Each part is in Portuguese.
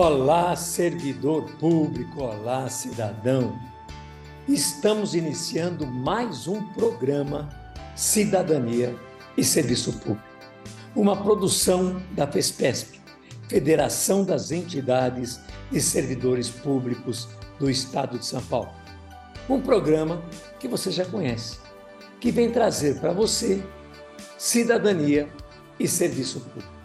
Olá, servidor público, olá, cidadão. Estamos iniciando mais um programa Cidadania e Serviço Público, uma produção da FESPESP, Federação das Entidades e Servidores Públicos do Estado de São Paulo. Um programa que você já conhece, que vem trazer para você cidadania e serviço público.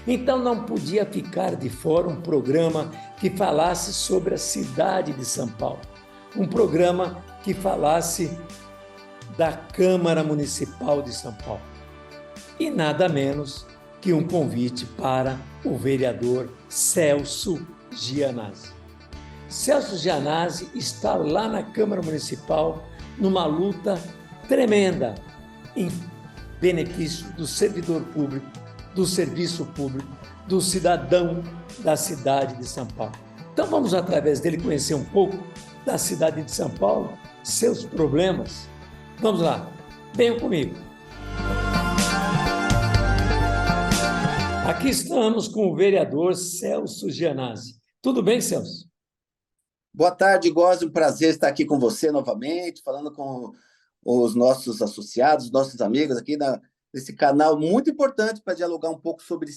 Então não podia ficar de fora um programa que falasse sobre a cidade de São Paulo, um programa que falasse da Câmara Municipal de São Paulo. E nada menos que um convite para o vereador Celso Gianazzi. Celso Gianazzi está lá na Câmara Municipal numa luta tremenda em benefício do servidor público, do serviço público, do cidadão da cidade de São Paulo. Então vamos, através dele, conhecer um pouco da cidade de São Paulo, seus problemas. Vamos lá, venham comigo. Aqui estamos com o vereador Celso Gianazzi. Tudo bem, Celso? Boa tarde, Góes. Um prazer estar aqui com você novamente, falando com os nossos associados, nossos amigos aqui nesse canal muito importante para dialogar um pouco sobre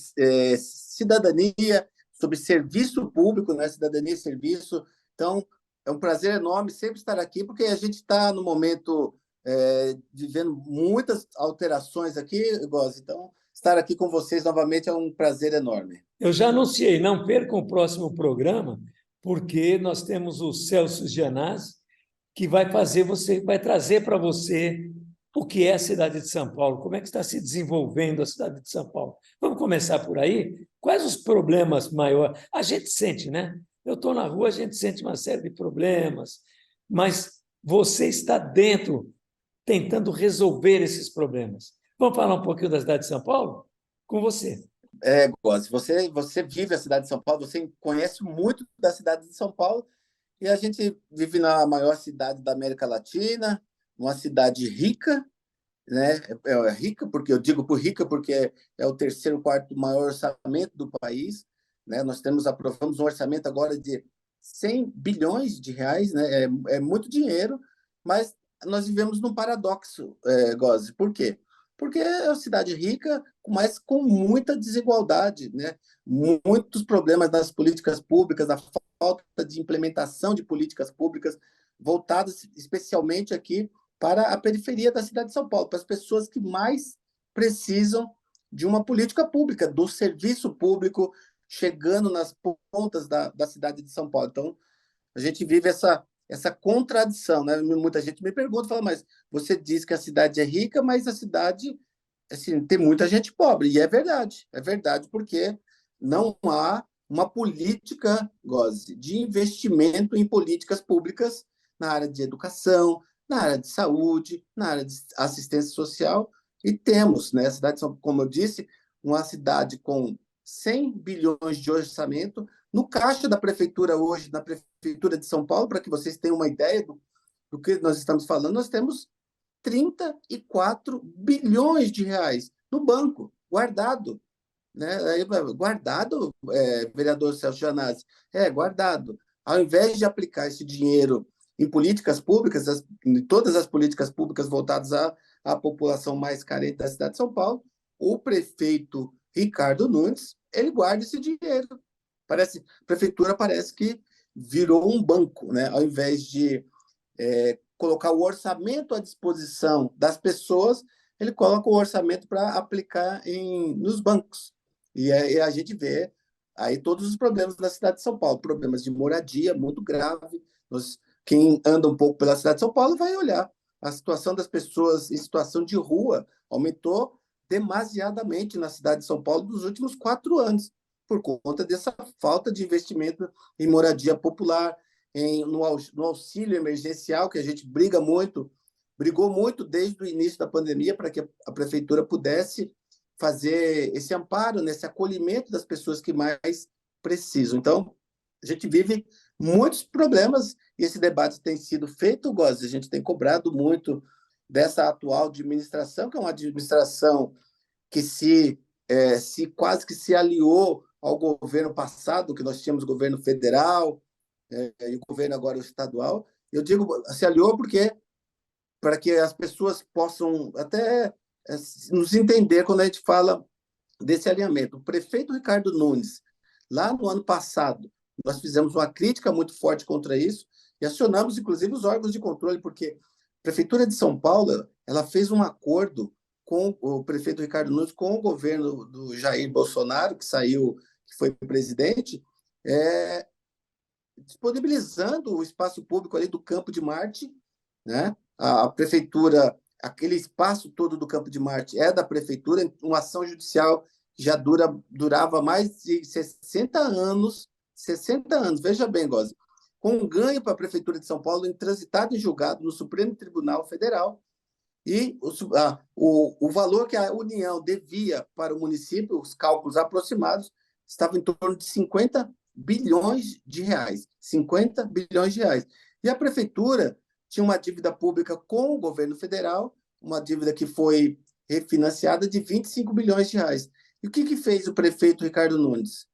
cidadania, sobre serviço público, né? Cidadania e serviço. Então, é um prazer enorme sempre estar aqui, porque a gente está no momento vivendo muitas alterações aqui, Góes. Então, estar aqui com vocês novamente é um prazer enorme. Eu já anunciei, não percam o próximo programa, porque nós temos o Celso Gianazzi, que vai trazer para você o que é a cidade de São Paulo, como é que está se desenvolvendo a cidade de São Paulo. Vamos começar por aí? Quais os problemas maiores? A gente sente, né? Eu estou na rua, a gente sente uma série de problemas, mas você está dentro, tentando resolver esses problemas. Vamos falar um pouquinho da cidade de São Paulo? Com você. Góes, você vive a cidade de São Paulo, você conhece muito da cidade de São Paulo, e a gente vive na maior cidade da América Latina, uma cidade rica, né? Rica, porque eu digo por rica, porque é o terceiro, quarto maior orçamento do país, né? Nós aprovamos um orçamento agora de 100 bilhões de reais, né? É muito dinheiro, mas nós vivemos num paradoxo, Góes. Por quê? Porque é uma cidade rica, mas com muita desigualdade, né? Muitos problemas nas políticas públicas, a falta de implementação de políticas públicas voltadas especialmente aqui para a periferia da cidade de São Paulo, para as pessoas que mais precisam de uma política pública, do serviço público chegando nas pontas da cidade de São Paulo. Então, a gente vive essa contradição, né? Muita gente me pergunta, fala, mas você diz que a cidade é rica, mas a cidade, assim, tem muita gente pobre. E é verdade porque não há uma política, Góes, de investimento em políticas públicas na área de educação, na área de saúde, na área de assistência social, e temos, né, a cidade de São Paulo, como eu disse, uma cidade com 100 bilhões de orçamento, no caixa da prefeitura hoje, na prefeitura de São Paulo, para que vocês tenham uma ideia do que nós estamos falando, nós temos 34 bilhões de reais no banco, guardado. Né? Guardado, vereador Celso Gianazzi, guardado. Ao invés de aplicar esse dinheiro em políticas públicas, em todas as políticas públicas voltadas à população mais carente da cidade de São Paulo, o prefeito Ricardo Nunes, ele guarda esse dinheiro. A prefeitura parece que virou um banco, né? Ao invés de colocar o orçamento à disposição das pessoas, ele coloca o orçamento para aplicar nos bancos. E a gente vê aí todos os problemas da cidade de São Paulo, problemas de moradia muito grave. Quem anda um pouco pela cidade de São Paulo vai olhar. A situação das pessoas em situação de rua aumentou demasiadamente na cidade de São Paulo nos últimos 4 anos, por conta dessa falta de investimento em moradia popular, no auxílio emergencial, que a gente brigou muito desde o início da pandemia para que a prefeitura pudesse fazer esse amparo, nesse acolhimento das pessoas que mais precisam. Então, a gente vive muitos problemas e esse debate tem sido feito, Góes, a gente tem cobrado muito dessa atual administração, que é uma administração que quase que se aliou ao governo passado, que nós tínhamos governo federal, e o governo agora o estadual. Eu digo se aliou porque para que as pessoas possam até nos entender quando a gente fala desse alinhamento. O prefeito Ricardo Nunes, lá no ano passado, nós fizemos uma crítica muito forte contra isso e acionamos, inclusive, os órgãos de controle, porque a Prefeitura de São Paulo ela fez um acordo com o prefeito Ricardo Nunes, com o governo do Jair Bolsonaro, que saiu, que foi presidente, disponibilizando o espaço público ali do Campo de Marte, né? A prefeitura, aquele espaço todo do Campo de Marte é da prefeitura, uma ação judicial que já durava mais de 60 anos, veja bem, Gozi, com um ganho para a Prefeitura de São Paulo em transitado e julgado no Supremo Tribunal Federal, e o valor que a União devia para o município, os cálculos aproximados, estavam em torno de 50 bilhões de reais. 50 bilhões de reais. E a prefeitura tinha uma dívida pública com o governo federal, uma dívida que foi refinanciada de 25 bilhões de reais. E o que fez o prefeito Ricardo Nunes?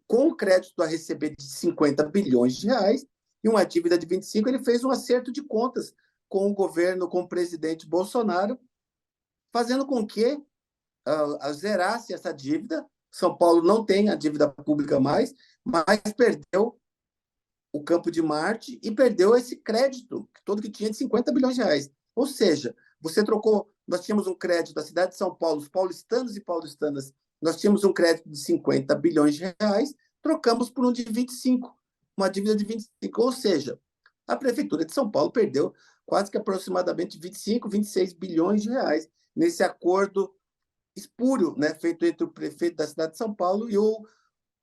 Com o crédito a receber de 50 bilhões de reais e uma dívida de 25, ele fez um acerto de contas com o governo, com o presidente Bolsonaro, fazendo com que zerasse essa dívida. São Paulo não tem a dívida pública mais, mas perdeu o Campo de Marte e perdeu esse crédito todo que tinha de 50 bilhões de reais. Ou seja, você trocou, nós tínhamos um crédito da cidade de São Paulo, os paulistanos e paulistanas, nós tínhamos um crédito de 50 bilhões de reais, trocamos por um de 25, uma dívida de 25, ou seja, a Prefeitura de São Paulo perdeu quase que aproximadamente 25, 26 bilhões de reais nesse acordo espúrio, né, feito entre o prefeito da cidade de São Paulo e o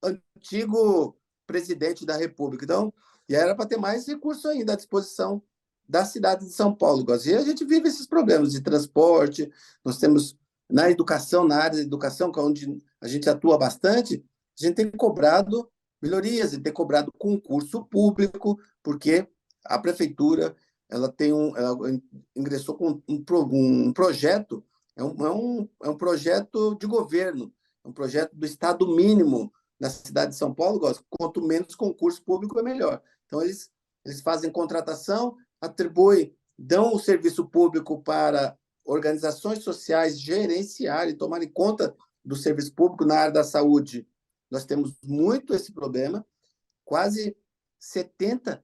antigo presidente da República. Então, e era para ter mais recursos ainda à disposição da cidade de São Paulo. E a gente vive esses problemas de transporte, nós temos na educação, na área da educação, que é onde a gente atua bastante, a gente tem cobrado melhorias, a gente tem cobrado concurso público, porque a prefeitura ela ingressou com um projeto, é um projeto de governo, é um projeto do Estado mínimo na cidade de São Paulo. Quanto menos concurso público, é melhor. Então, eles fazem contratação, dão o serviço público para organizações sociais gerenciarem, tomarem conta do serviço público. Na área da saúde, nós temos muito esse problema. Quase 70%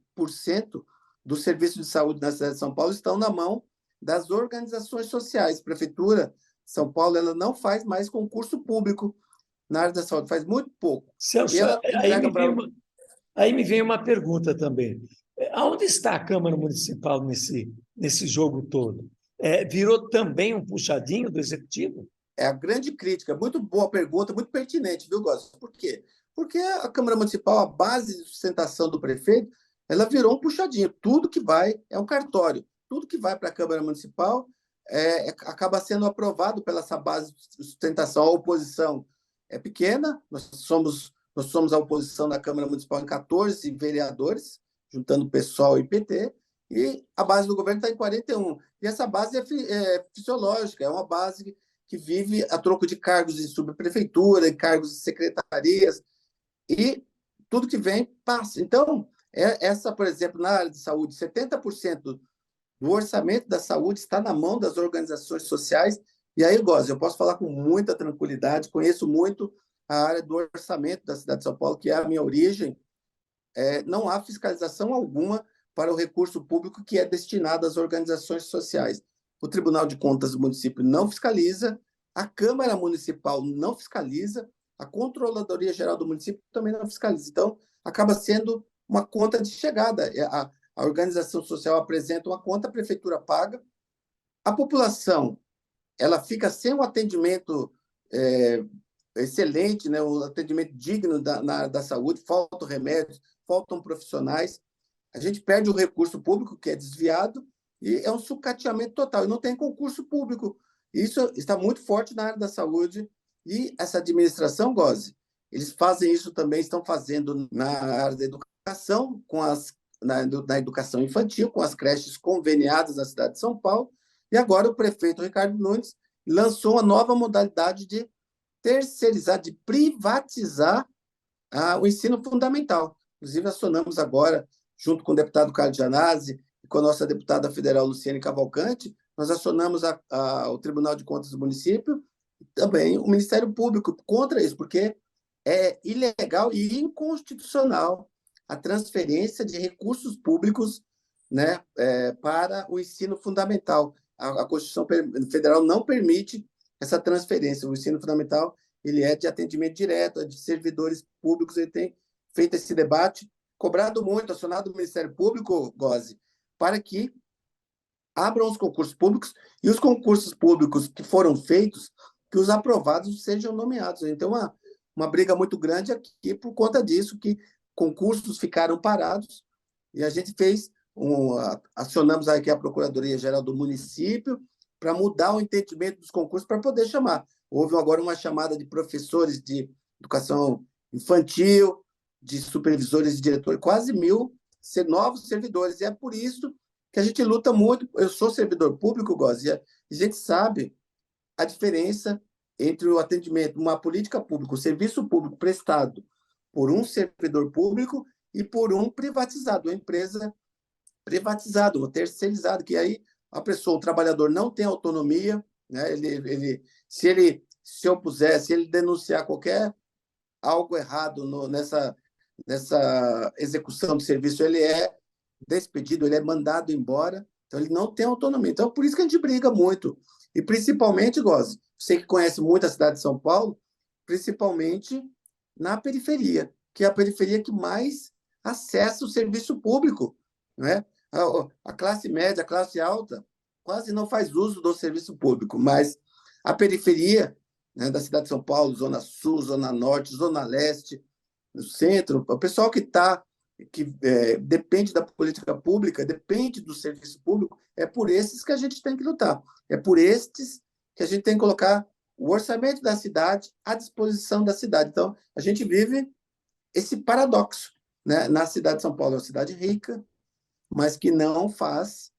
do serviço de saúde na cidade de São Paulo estão na mão das organizações sociais. A Prefeitura de São Paulo ela não faz mais concurso público na área da saúde, faz muito pouco. Celso, e ela aí me vem uma pergunta também. Aonde está a Câmara Municipal nesse jogo todo? Virou também um puxadinho do Executivo? É a grande crítica. Muito boa pergunta, muito pertinente, viu, Góes? Por quê? Porque a Câmara Municipal, a base de sustentação do prefeito, ela virou um puxadinho. Tudo que vai é um cartório. Tudo que vai para a Câmara Municipal acaba sendo aprovado pela essa base de sustentação. A oposição é pequena, nós somos a oposição da Câmara Municipal em 14 vereadores, juntando PSOL e PT, e a base do governo está em 41. E essa base é fisiológica, é uma base que vive a troco de cargos de subprefeitura, e cargos de secretarias, e tudo que vem passa. Então, por exemplo, na área de saúde, 70% do orçamento da saúde está na mão das organizações sociais. E aí, Góes, eu posso falar com muita tranquilidade, conheço muito a área do orçamento da cidade de São Paulo, que é a minha origem. Não há fiscalização alguma para o recurso público que é destinado às organizações sociais. O Tribunal de Contas do município não fiscaliza, a Câmara Municipal não fiscaliza, a Controladoria Geral do município também não fiscaliza. Então, acaba sendo uma conta de chegada. A organização social apresenta uma conta, a prefeitura paga, a população ela fica sem um atendimento excelente, né, um atendimento digno na área da saúde, faltam remédios, faltam profissionais, a gente perde o recurso público, que é desviado, e é um sucateamento total, e não tem concurso público. Isso está muito forte na área da saúde, e essa administração, Góes, eles fazem isso também, estão fazendo na área da educação, na educação infantil, com as creches conveniadas na cidade de São Paulo, e agora o prefeito Ricardo Nunes lançou uma nova modalidade de terceirizar, de privatizar o ensino fundamental. Inclusive, acionamos agora, junto com o deputado Carlos Gianazzi e com a nossa deputada federal Luciane Cavalcante, nós acionamos o Tribunal de Contas do município e também o Ministério Público contra isso, porque é ilegal e inconstitucional a transferência de recursos públicos, né, para o ensino fundamental. A Constituição Federal não permite essa transferência. O ensino fundamental ele é de atendimento direto, é de servidores públicos. Ele tem feito esse debate, cobrado muito, acionado o Ministério Público, Gozzi, para que abram os concursos públicos e os concursos públicos que foram feitos, que os aprovados sejam nomeados. Então, uma briga muito grande aqui por conta disso, que concursos ficaram parados e a gente acionamos aqui a Procuradoria-Geral do município para mudar o entendimento dos concursos para poder chamar. Houve agora uma chamada de professores de educação infantil, de supervisores e diretores, quase 1.000 novos servidores. E é por isso que a gente luta muito. Eu sou servidor público, Gozzi, e a gente sabe a diferença entre o atendimento, uma política pública, o serviço público prestado por um servidor público e por um privatizado, uma empresa privatizada, uma terceirizada, que aí o trabalhador não tem autonomia, né? Se opuser, se ele denunciar algo errado nessa execução do serviço, ele é despedido, ele é mandado embora, então ele não tem autonomia. Então, por isso que a gente briga muito. E principalmente, Gozzi, você que conhece muito a cidade de São Paulo, principalmente na periferia, que é a periferia que mais acessa o serviço público, né? A classe média, a classe alta, quase não faz uso do serviço público, mas a periferia, né, da cidade de São Paulo, Zona Sul, Zona Norte, Zona Leste, no centro, o pessoal que depende da política pública, depende do serviço público, é por esses que a gente tem que lutar. É por estes que a gente tem que colocar o orçamento da cidade à disposição da cidade. Então, a gente vive esse paradoxo, né? Na cidade de São Paulo, é uma cidade rica, mas que não faz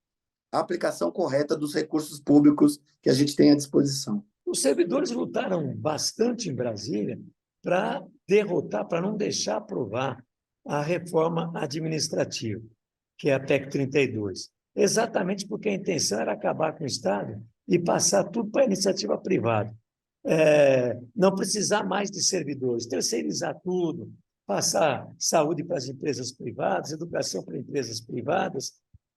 a aplicação correta dos recursos públicos que a gente tem à disposição. Os servidores lutaram bastante em Brasília para derrotar, para não deixar aprovar a reforma administrativa, que é a PEC 32, exatamente porque a intenção era acabar com o Estado e passar tudo para a iniciativa privada. Não precisar mais de servidores, terceirizar tudo, passar saúde para as empresas privadas, educação para empresas privadas,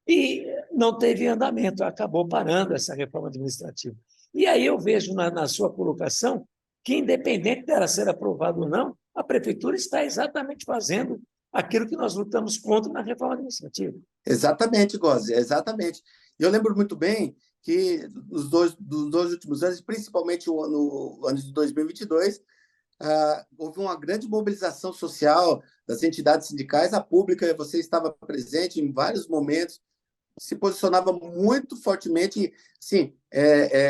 e não teve andamento, acabou parando essa reforma administrativa. E aí eu vejo na sua colocação que, independente dela ser aprovada ou não, a prefeitura está exatamente fazendo aquilo que nós lutamos contra na reforma administrativa. Exatamente, Gozzi, exatamente. E eu lembro muito bem que dos dois últimos anos, principalmente no ano de 2022, houve uma grande mobilização social das entidades sindicais. A pública, você estava presente em vários momentos, se posicionava muito fortemente, assim,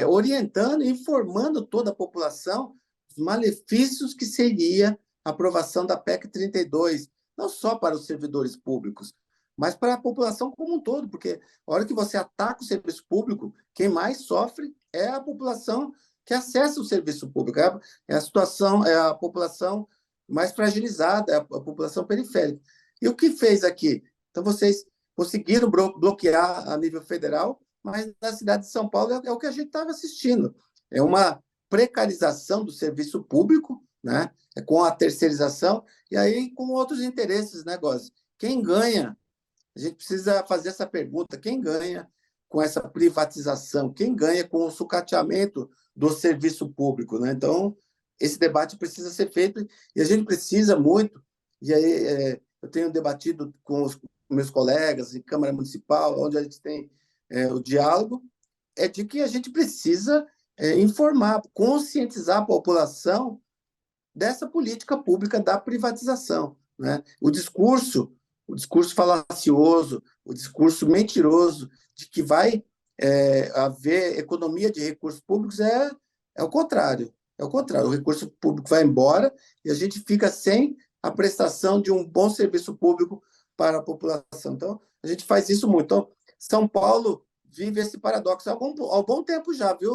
orientando e informando toda a população dos malefícios que seria a aprovação da PEC 32, não só para os servidores públicos, mas para a população como um todo, porque a hora que você ataca o serviço público, quem mais sofre é a população que acessa o serviço público, é a população mais fragilizada, é a população periférica. E o que fez aqui? Então, vocês conseguiram bloquear a nível federal, mas na cidade de São Paulo é o que a gente estava assistindo. É uma precarização do serviço público, né? Com a terceirização, e aí com outros interesses, né, Gozzi? Quem ganha? A gente precisa fazer essa pergunta: quem ganha com essa privatização? Quem ganha com o sucateamento do serviço público, né? Então, esse debate precisa ser feito e a gente precisa muito, e aí eu tenho debatido com os meus colegas em Câmara Municipal, onde a gente tem o diálogo, é de que a gente precisa informar, conscientizar a população dessa política pública da privatização, né? O discurso falacioso, o discurso mentiroso de que vai haver economia de recursos públicos é o contrário. É o contrário. O recurso público vai embora e a gente fica sem a prestação de um bom serviço público para a população. Então, a gente faz isso muito. Então, São Paulo vive esse paradoxo há um bom tempo já, viu,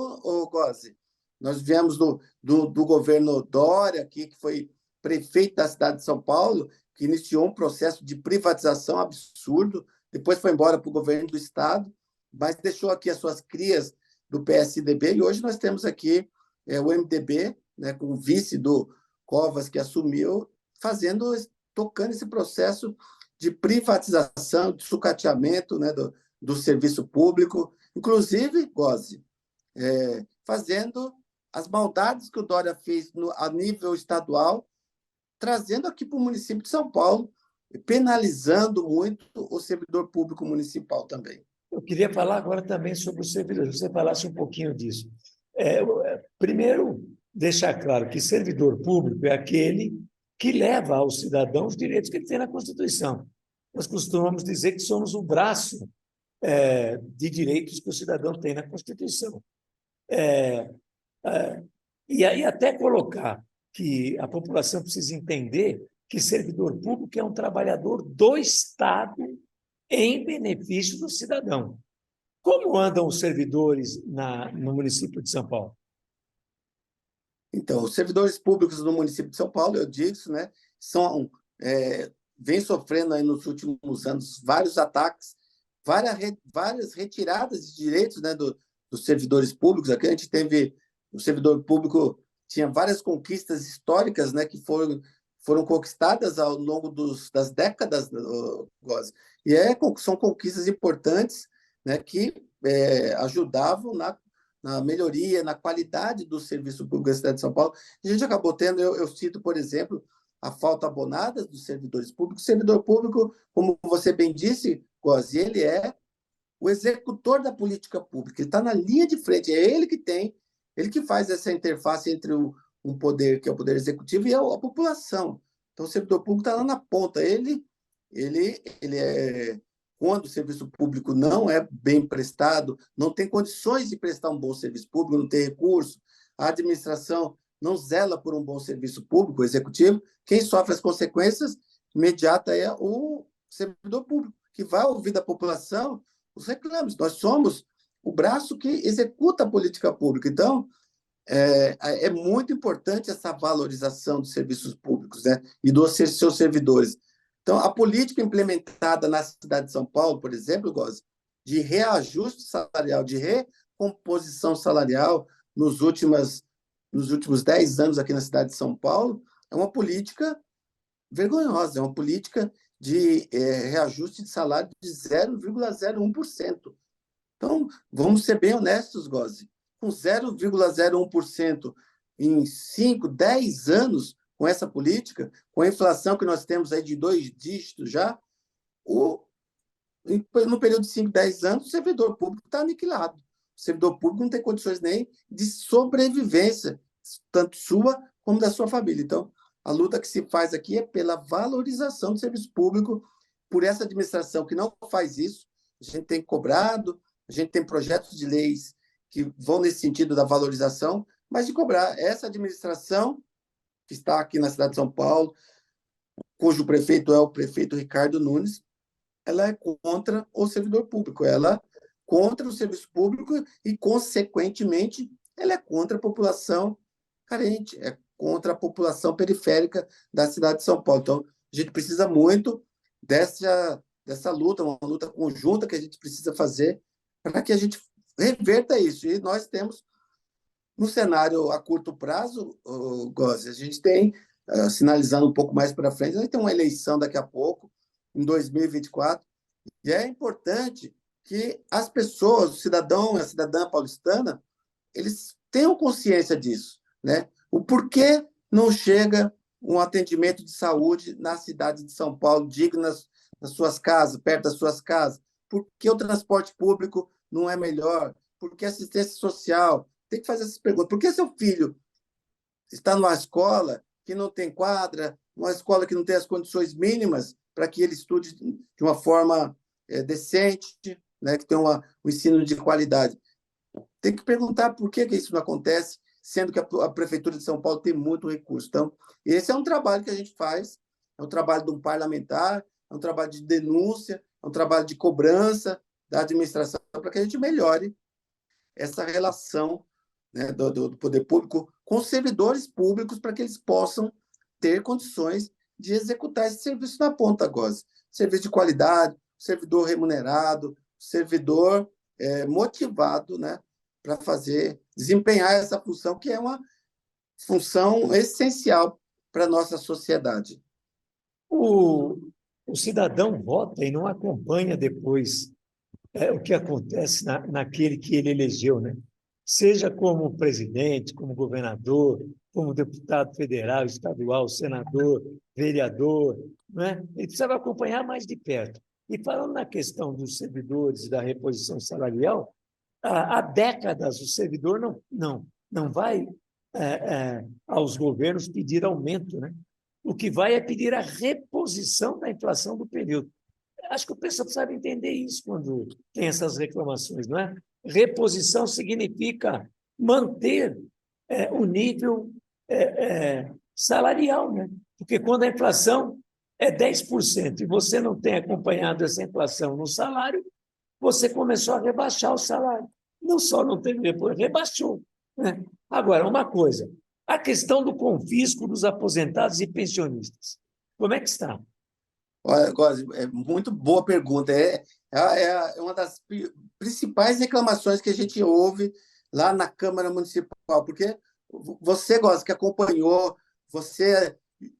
Gozzi? Nós viemos do governo Dória, aqui, que foi prefeito da cidade de São Paulo, que iniciou um processo de privatização absurdo, depois foi embora para o governo do Estado, mas deixou aqui as suas crias do PSDB, e hoje nós temos aqui o MDB, né, com o vice do Covas, que assumiu, tocando esse processo de privatização, de sucateamento, né, do serviço público, inclusive, Gozi, fazendo as maldades que o Dória fez a nível estadual, trazendo aqui para o município de São Paulo, penalizando muito o servidor público municipal também. Eu queria falar agora também sobre os servidores, você falasse um pouquinho disso. Primeiro, deixar claro que servidor público é aquele que leva ao cidadão os direitos que ele tem na Constituição. Nós costumamos dizer que somos o braço de direitos que o cidadão tem na Constituição. E aí até colocar que a população precisa entender que servidor público é um trabalhador do Estado em benefício do cidadão. Como andam os servidores no município de São Paulo? Então, os servidores públicos no município de São Paulo, eu disse, né, vem sofrendo aí nos últimos anos vários ataques, várias retiradas de direitos, né, dos servidores públicos. Aqui a gente teve o servidor público tinha várias conquistas históricas, né, que foram conquistadas ao longo das décadas, e são conquistas importantes, né, que ajudavam na melhoria, na qualidade do serviço público da cidade de São Paulo. A gente acabou tendo, eu cito, por exemplo, a falta abonada dos servidores públicos. O servidor público, como você bem disse, Gozi, ele é o executor da política pública, ele está na linha de frente, é ele que faz essa interface entre um poder, que é o poder executivo, e a população. Então, o servidor público está lá na ponta. Quando o serviço público não é bem prestado, não tem condições de prestar um bom serviço público, não tem recurso, a administração não zela por um bom serviço público, o executivo, quem sofre as consequências imediatas é o servidor público, que vai ouvir da população os reclames. Nós somos o braço que executa a política pública. Então, é muito importante essa valorização dos serviços públicos, né, e dos seus servidores. Então, a política implementada na cidade de São Paulo, por exemplo, Gozi, de reajuste salarial, de recomposição salarial nos últimos 10 anos aqui na cidade de São Paulo, é uma política vergonhosa, é uma política de reajuste de salário de 0,01%. Então, vamos ser bem honestos, Gozi, com 0,01% em 5, 10 anos, com essa política, com a inflação que nós temos aí de 2 dígitos já, no período de 5, 10 anos, o servidor público está aniquilado. O servidor público não tem condições nem de sobrevivência, tanto sua como da sua família. Então, a luta que se faz aqui é pela valorização do serviço público, por essa administração que não faz isso. A gente tem cobrado, a gente tem projetos de leis que vão nesse sentido da valorização, mas de cobrar essa administração que está aqui na cidade de São Paulo, cujo prefeito é o prefeito Ricardo Nunes, ela é contra o servidor público, ela é contra o serviço público e, consequentemente, ela é contra a população carente, é contra a população periférica da cidade de São Paulo. Então, a gente precisa muito dessa luta, uma luta conjunta que a gente precisa fazer para que a gente reverta isso. E nós temos, no cenário a curto prazo, Gozi, a gente tem, sinalizando um pouco mais para frente, a gente tem uma eleição daqui a pouco, em 2024, e é importante que as pessoas, o cidadão e a cidadã paulistana, eles tenham consciência disso, né? O porquê não chega um atendimento de saúde na cidade de São Paulo, digno nas suas casas, perto das suas casas? Por que o transporte público não é melhor? Por que a assistência social? Tem que fazer essas perguntas. Por que seu filho está numa escola que não tem quadra, uma escola que não tem as condições mínimas para que ele estude de uma forma decente, né, que tenha um ensino de qualidade? Tem que perguntar por que isso não acontece, sendo que a Prefeitura de São Paulo tem muito recurso. Então, esse é um trabalho que a gente faz, é um trabalho de um parlamentar, é um trabalho de denúncia, é um trabalho de cobrança da administração para que a gente melhore essa relação né, do poder público com os servidores públicos para que eles possam ter condições de executar esse serviço na ponta, Góes. Serviço de qualidade, servidor remunerado, servidor motivado, né, para desempenhar essa função, que é uma função essencial para a nossa sociedade. O cidadão vota e não acompanha depois o que acontece naquele que ele elegeu, né? Seja como presidente, como governador, como deputado federal, estadual, senador, vereador, né? Ele precisava acompanhar mais de perto. E falando na questão dos servidores e da reposição salarial, há décadas o servidor não vai aos governos pedir aumento, né? O que vai é pedir a reposição da inflação do período. Acho que o pessoal precisa entender isso quando tem essas reclamações, não é? Reposição significa manter o nível salarial, né? Porque quando a inflação é 10% e você não tem acompanhado essa inflação no salário, você começou a rebaixar o salário. Não só não teve depois, rebaixou, né? Agora, uma coisa, a questão do confisco dos aposentados e pensionistas. Como é que está? Olha, Góes, é muito boa pergunta. É uma das principais reclamações que a gente ouve lá na Câmara Municipal, porque você, Góes, que acompanhou, você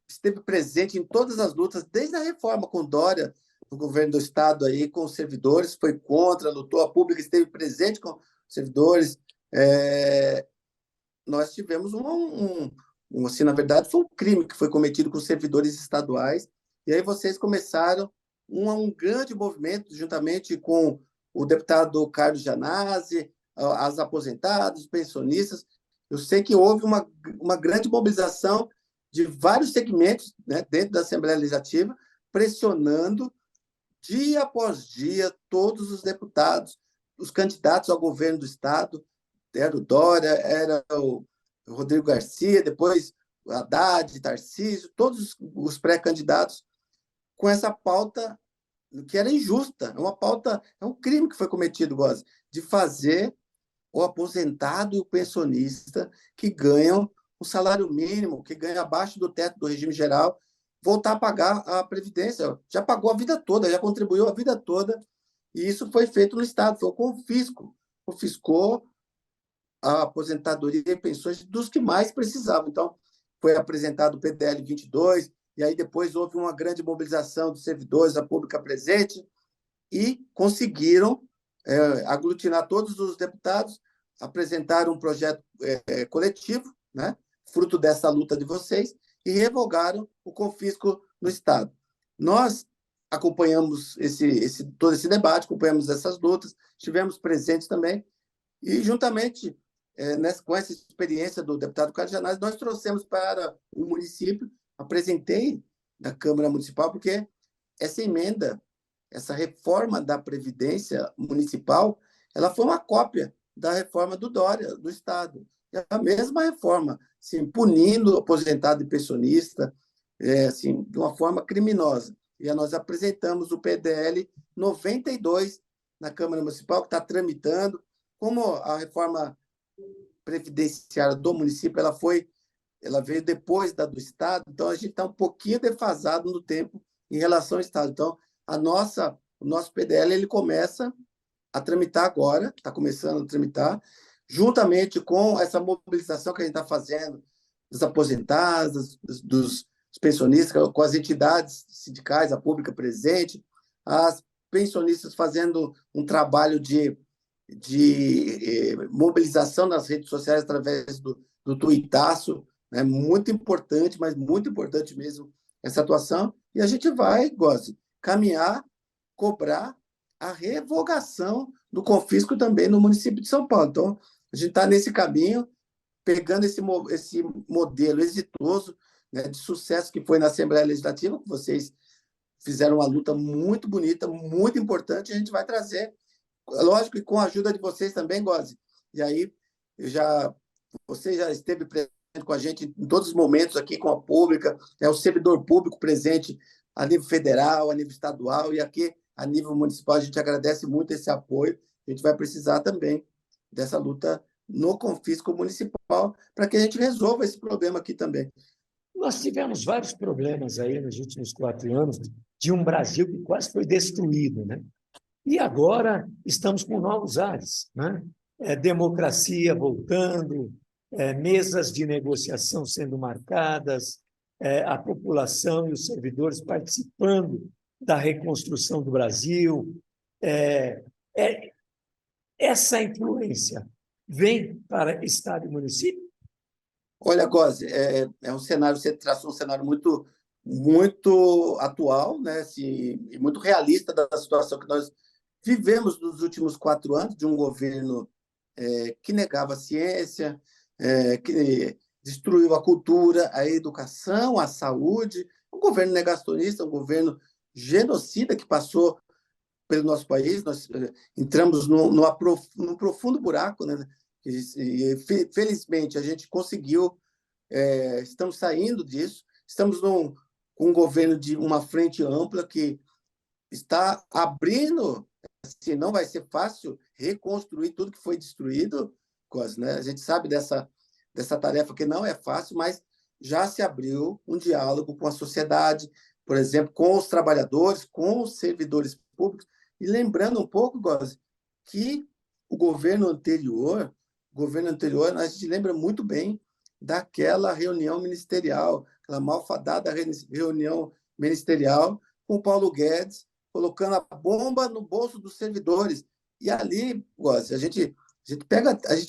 esteve presente em todas as lutas, desde a reforma com Dória, no governo do Estado, aí, com os servidores, foi contra, lutou, a pública esteve presente com os servidores. Nós tivemos assim, na verdade, foi um crime que foi cometido com os servidores estaduais, e aí vocês começaram um grande movimento, juntamente com o deputado Carlos Janazzi, as aposentadas, os pensionistas. Eu sei que houve uma grande mobilização de vários segmentos, né, dentro da Assembleia Legislativa, pressionando dia após dia todos os deputados, os candidatos ao governo do Estado. Era o Dória, era o Rodrigo Garcia, depois o Haddad, Tarcísio, todos os pré-candidatos, com essa pauta que era injusta. É um crime que foi cometido, Góes, de fazer o aposentado e o pensionista que ganham o salário mínimo, que ganham abaixo do teto do regime geral, voltar a pagar a Previdência. Já pagou a vida toda, já contribuiu a vida toda, e isso foi feito no Estado, foi o confisco. Confiscou a aposentadoria e pensões dos que mais precisavam. Então, foi apresentado o PDL 22, e aí depois houve uma grande mobilização dos servidores, da pública presente, e conseguiram aglutinar todos os deputados, apresentaram um projeto coletivo, né, fruto dessa luta de vocês, e revogaram o confisco no Estado. Nós acompanhamos todo esse debate, acompanhamos essas lutas, estivemos presentes também, e juntamente com essa experiência do deputado Carlos Janazzi, nós trouxemos para o município, apresentei na Câmara Municipal, porque essa emenda, essa reforma da Previdência Municipal, ela foi uma cópia da reforma do Dória, do Estado. É a mesma reforma, assim, punindo o aposentado e pensionista, assim, de uma forma criminosa. E nós apresentamos o PDL 92 na Câmara Municipal, que está tramitando. Como a reforma previdenciária do município ela veio depois da do Estado, então a gente está um pouquinho defasado no tempo em relação ao Estado. Então, o nosso PDL ele começa a tramitar agora, está começando a tramitar, juntamente com essa mobilização que a gente está fazendo dos aposentados, dos pensionistas, com as entidades sindicais, a pública presente, as pensionistas fazendo um trabalho de mobilização nas redes sociais através do Tuitaço, né? Muito importante, mas muito importante mesmo essa atuação, e a gente vai, Góes, caminhar, cobrar a revogação do confisco também no município de São Paulo. Então, a gente está nesse caminho, pegando esse modelo exitoso, né, de sucesso que foi na Assembleia Legislativa, que vocês fizeram uma luta muito bonita, muito importante, e a gente vai trazer, lógico, e com a ajuda de vocês também, Góes. E aí, você já esteve presente com a gente em todos os momentos aqui com a pública, o servidor público presente a nível federal, a nível estadual, e aqui a nível municipal. A gente agradece muito esse apoio. A gente vai precisar também dessa luta no Confisco Municipal, para que a gente resolva esse problema aqui também. Nós tivemos vários problemas aí nos últimos 4 anos de um Brasil que quase foi destruído, né? E agora estamos com novos ares, né? Democracia voltando, mesas de negociação sendo marcadas, a população e os servidores participando da reconstrução do Brasil. Essa influência vem para Estado e município? Olha, Góes, é um cenário, você traçou um cenário muito, muito atual, né? Assim, e muito realista da situação que nós vivemos nos últimos 4 anos, de um governo que negava a ciência, que destruiu a cultura, a educação, a saúde, um governo negacionista, um governo genocida que passou pelo nosso país. Nós entramos num profundo buraco, né? E, felizmente, a gente conseguiu, estamos saindo disso, estamos com um governo de uma frente ampla que está abrindo, assim, não vai ser fácil reconstruir tudo que foi destruído, né? A gente sabe dessa tarefa que não é fácil, mas já se abriu um diálogo com a sociedade, por exemplo, com os trabalhadores, com os servidores públicos, e lembrando um pouco, Góes, que o governo anterior, a gente lembra muito bem daquela reunião ministerial, aquela malfadada reunião ministerial com o Paulo Guedes, colocando a bomba no bolso dos servidores. E ali, Góes, a gente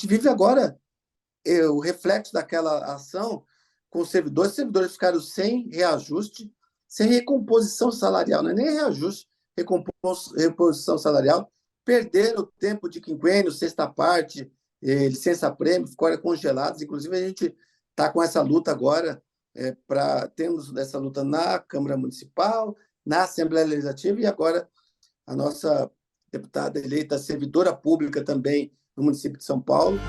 vive agora o reflexo daquela ação com os servidores ficaram sem reajuste, sem recomposição salarial, não é nem reajuste, reposição salarial, perderam o tempo de quinquênio, sexta parte, licença-prêmio, ficaram congelados. Inclusive, a gente está com essa luta agora, temos essa luta na Câmara Municipal, na Assembleia Legislativa, e agora a nossa deputada eleita servidora pública também no município de São Paulo.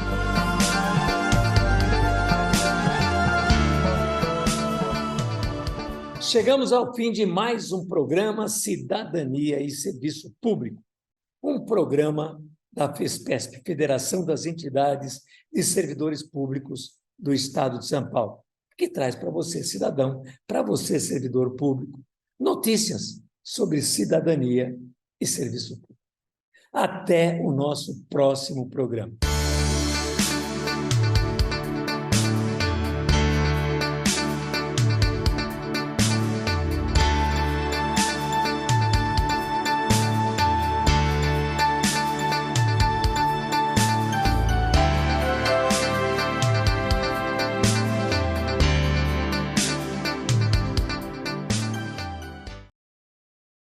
Chegamos ao fim de mais um programa Cidadania e Serviço Público, um programa da FESPESP, Federação das Entidades de Servidores Públicos do Estado de São Paulo, que traz para você, cidadão, para você, servidor público, notícias sobre cidadania e serviço público. Até o nosso próximo programa.